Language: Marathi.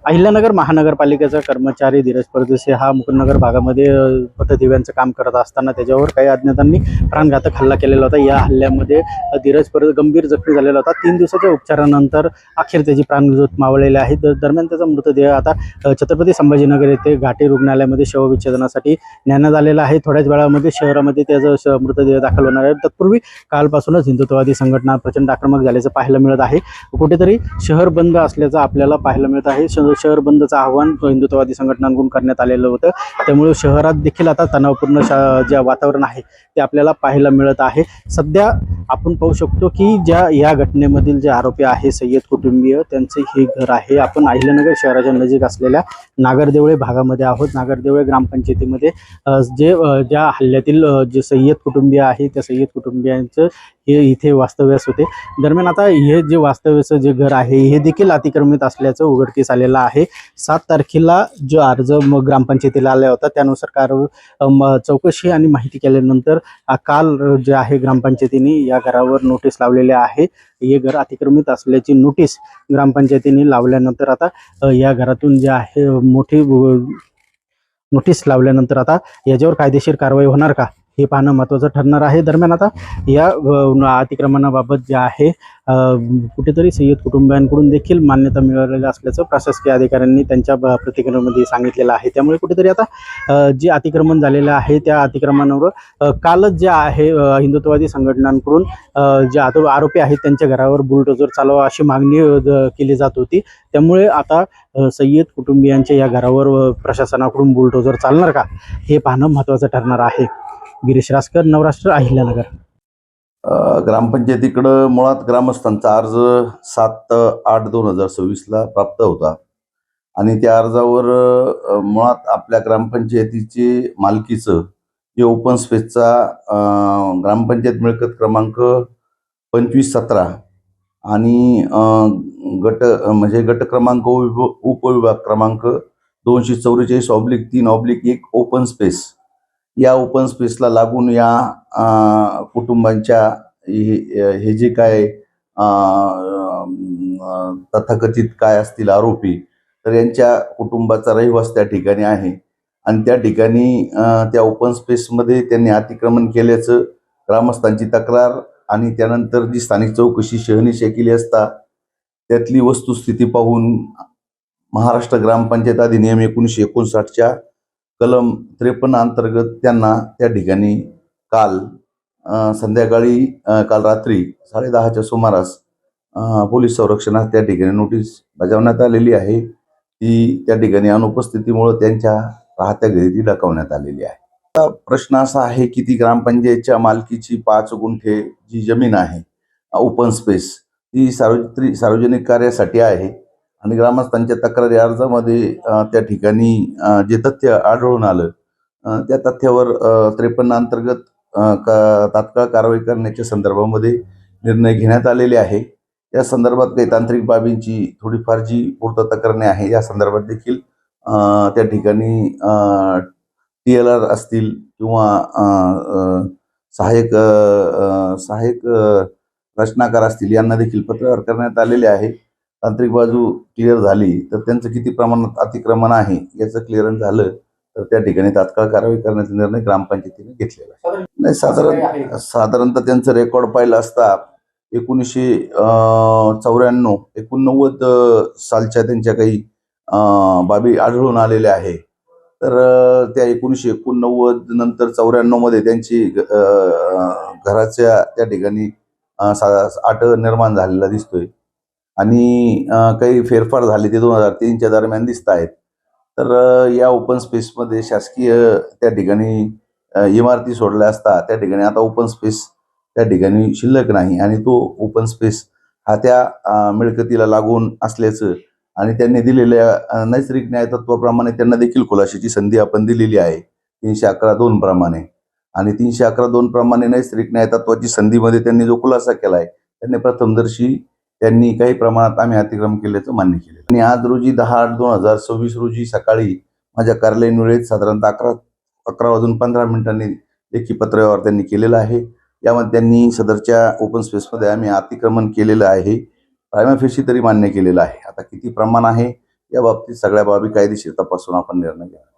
अहिल्यानगर महानगरपालिकेचा कर्मचारी धीरज परदेशी हा मुकुंदनगर भागामध्ये पथदिव्यांचं काम करत असताना त्याच्यावर काही अज्ञातांनी प्राणघातक हल्ला केलेला होता। या हल्ल्यामध्ये धीरज परदेशी गंभीर जखमी झालेला होता। 3 दिवसाच्या उपचारानंतर अखेर त्याची प्राणज्योत मावळलेली आहे। दरम्यान त्याचा मृतदेह आता छत्रपती संभाजीनगर येथे घाटी रुग्णालयामध्ये शवविच्छेदनासाठी नेण्यात आलेला आहे। थोड्याच वेळामध्ये शहरामध्ये त्याचा मृतदेह दाखल होणार आहे। तत्पूर्वी कालपासूनच हिंदुत्ववादी संघटना प्रचंड आक्रमक झाल्याचं पाहायला मिळत आहे। कुठेतरी शहर बंद असल्याचं आपल्याला पाहायला मिळत आहे। शहर बंदचं आव्हान हिंदुत्ववादी संघटनांकडून करण्यात आलेलं होतं। त्यामुळे शहरात देखील आता तणावपूर्ण जे वातावरण आहे ते आपल्याला पाहायला मिळत आहे। सध्या आपण पाहू शकतो की या घटनेमधील जे आरोपी आहे सय्यद कुटुंबीय त्यांचे हे घर आहे। आपण अहिल्यानगर शहराच्या नजीक असलेल्या नागरदेवळे भागामध्ये आहोत। नागरदेवळे ग्रामपंचायतीमध्ये ज्या हल्ल्यातील जे सय्यद कुटुंबीय आहे त्या सय्यद कुटुंबियांचं हे इथे वास्तव्यास होते। दरम्यान आता हे जे वास्तव्याचं जे घर आहे हे देखील अतिक्रमित असल्याचं उघडकीस आलेलं आहे। 7 तारखेला जो अर्ज ग्रामपंचायतीला आला होता त्यानुसार चौकशी आणि माहिती केल्यानंतर काल जे आहे ग्रामपंचायतीने या घरावर नोटीस लावलेली आहे। हे घर अतिक्रमित असल्याची नोटीस ग्रामपंचायतीने लावल्यानंतर आता या घरातून जे आहे मोठी नोटीस लावल्यानंतर आता याच्यावर कायदेशीर कारवाई होणार का हे पाहणं महत्त्वाचं ठरणार आहे। दरम्यान आता या अतिक्रमणाबाबत जे आहे कुठेतरी सय्यद कुटुंबियांकडून देखील मान्यता मिळालेली असल्याचं प्रशासकीय अधिकाऱ्यांनी त्यांच्या प्रतिक्रियेमध्ये सांगितलेलं आहे। त्यामुळे कुठेतरी आता जे अतिक्रमण झालेलं आहे त्या अतिक्रमणावर कालच जे आहे हिंदुत्ववादी संघटनांकडून जे आरोपी आहेत त्यांच्या घरावर बुलडोजर चालवा अशी मागणी केली जात होती। त्यामुळे आता सय्यद कुटुंबियांच्या या घरावर प्रशासनाकडून बुलडोजर चालणार का हे पाहणं महत्त्वाचं ठरणार आहे। गिरीश रासकर, नवराष्ट्र, अहिल्यानगर। ग्रामपंचायतीकडं मुळात ग्रामस्थांचा अर्ज 7/8/2026 प्राप्त होता आणि त्या अर्जावर मुळात आपल्या ग्रामपंचायतीचे मालकीचं जे ओपन स्पेसचा ग्रामपंचायत मिळकत क्रमांक 2517 आणि गट क्रमांक उपविभाग क्रमांक 244/3/1 ओपन स्पेस या ओपन स्पेसला लागून या कुटुंबांच्या हे जे काय तथाकथित काय असतील आरोपी तर यांच्या कुटुंबाचा रहिवास त्या ठिकाणी आहे आणि त्या ठिकाणी त्या ओपन स्पेसमध्ये त्यांनी अतिक्रमण केल्याचं ग्रामस्थांची तक्रार आणि त्यानंतर जी स्थानिक चौकशी शहानिशा केली असता त्यातली वस्तुस्थिती पाहून महाराष्ट्र ग्रामपंचायत अधिनियम 1959च्या कलम 53 अंतर्गत त्यांना त्या ठिकाणी काल संध्याकाळी काल रात्री 10:30च्या सुमारास पोलीस संरक्षणात त्या ठिकाणी नोटीस बजावण्यात आलेली आहे। ती त्या ठिकाणी अनुपस्थितीमुळे त्यांच्या राहत्या घरी ती डकावण्यात आलेली आहे। आता प्रश्न असा आहे की ती ग्रामपंचायतच्या मालकीची 5 गुंठे जी जमीन आहे ओपन स्पेस ती सार्वजनिक कार्यासाठी आहे आणि ग्रामस्थांच्या तक्रारी अर्जामध्ये त्या ठिकाणी जे तथ्य आढळून आलं त्या तथ्यावर 53 अंतर्गत तात्काळ कारवाई करण्याच्या संदर्भामध्ये निर्णय घेण्यात आलेले आहे। या संदर्भात काही तांत्रिक बाबींची थोडीफार जी पूर्तता करणे आहे या संदर्भात देखील त्या ठिकाणी TLR असतील किंवा सहाय्यक रचनाकार असतील यांना देखील पत्रव्यवहार करण्यात आलेले आहे। तांत्रिक बाजू क्लिअर झाली तर त्यांचं किती प्रमाणात अतिक्रमण आहे याचं क्लिअरन्स झालं तर त्या ठिकाणी तात्काळ कारवाई करण्याचा निर्णय ग्रामपंचायतीने घेतलेला आहे। नाही साधारणतः त्यांचं रेकॉर्ड पाहिलं असता 1989 सालच्या त्यांच्या काही बाबी आढळून आलेल्या आहे। तर त्या 1989 नंतर 94 मध्ये त्यांची घराच्या त्या ठिकाणी आठ निर्माण झालेला दिसतोय आणि काही फेरफार झाले ते 2003च्या दरम्यान दिसत आहेत। तर या ओपन स्पेसमध्ये शासकीय त्या ठिकाणी इमारती सोडल्या असता त्या ठिकाणी आता ओपन स्पेस त्या ठिकाणी शिल्लक नाही आणि तो ओपन स्पेस हा त्या मिळकतीला लागून असल्याचं आणि त्यांनी दिलेल्या नैसर्गिक न्यायतत्वाप्रमाणे त्यांना देखील खुलाशाची संधी आपण दिलेली आहे 311(2) प्रमाणे. आणि 311(2) प्रमाणे नैसर्गिक न्यायतत्वाची संधीमध्ये त्यांनी जो खुलासा केलाय त्यांनी प्रथमदर्शी त्यांनी काही प्रमाणात आम्ही अतिक्रमण केल्याचं मान्य केलं. आणि आज रोजी 10/8/2026 रोजी सकाळी माझ्या कार्यालयीन वेळेत साधारणतः 11 वाजून 15 मिनिटांनी लेखी पत्रव्यवहार त्यांनी केलेला आहे. यामध्ये त्यांनी सदरच्या ओपन स्पेसमध्ये आम्ही अतिक्रमण केलेलं आहे प्रायमा फेशी तरी मान्य केलेलं आहे. आता किती प्रमाण आहे या बाबतीत सगळ्या बाबी कायदेशीर तपासून आपण निर्णय घ्यावा.